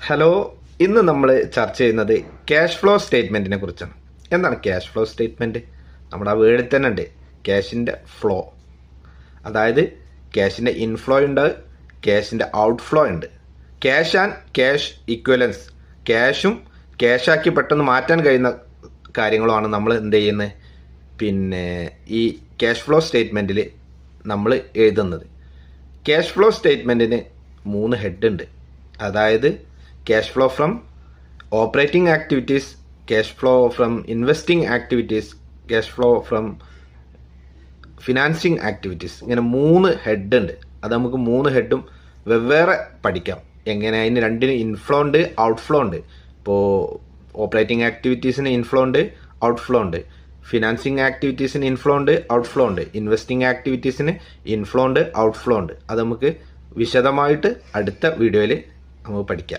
Hello, ഇന്ന് നമ്മൾ ചർച്ച ചെയ്യുന്നത് ക്യാഷ് ഫ്ലോ സ്റ്റേറ്റ്മെൻറ്റിനെ കുറിച്ചാണ്. എന്താണ് ക്യാഷ് ഫ്ലോ സ്റ്റേറ്റ്മെൻറ്റ്? നമ്മുടെ ആ വേർഡിൽ തന്നെ ഉണ്ട് ക്യാഷിൻ്റെ ഫ്ലോ. അതായത് ക്യാഷിൻ്റെ ഇൻഫ്ലോ ഉണ്ട്, ക്യാഷിൻ്റെ ഔട്ട്ഫ്ലോ ഉണ്ട്. ക്യാഷ് ആൻഡ് ക്യാഷ് ഇക്വലൻസ്, ക്യാഷും ക്യാഷാക്കി പെട്ടെന്ന് മാറ്റാൻ കഴിയുന്ന കാര്യങ്ങളുമാണ് നമ്മൾ എന്ത് ചെയ്യുന്നത്, ഈ ക്യാഷ് ഫ്ലോ സ്റ്റേറ്റ്മെൻറ്റിൽ നമ്മൾ എഴുതുന്നത്. ക്യാഷ് ഫ്ലോ സ്റ്റേറ്റ്മെൻറ്റിന് 3 ഹെഡ് ഉണ്ട്. അതായത് cash flow from operating activities, cash flow from investing activities, cash flow from financing activities. ഇങ്ങനെ 3 ഹെഡ് ഉണ്ട്. അത് നമുക്ക് 3 ഹെഡും വെവ്വേറെ പഠിക്കാം. എങ്ങനെ അതിന് രണ്ടിനും ഇൻഫ്ലോ ഉണ്ട്, ഔട്ട്ഫ്ലോ ഉണ്ട്. ഇപ്പോൾ ഓപ്പറേറ്റിംഗ് ആക്ടിവിറ്റീസിന് ഇൻഫ്ലോ ഉണ്ട്, ഔട്ട്ഫ്ലോ ഉണ്ട്. ഫിനാൻസിങ് ആക്ടിവിറ്റീസിന് ഇൻഫ്ലോ ഉണ്ട്, ഔട്ട്ഫ്ലോ ഉണ്ട്. ഇൻവെസ്റ്റിംഗ് ആക്ടിവിറ്റീസിന് ഇൻഫ്ലോ ഉണ്ട്, ഔട്ട്ഫ്ലോ ഉണ്ട്. അത് നമുക്ക് വിശദമായിട്ട് അടുത്ത വീഡിയോയിൽ നമുക്ക് പഠിക്കാം.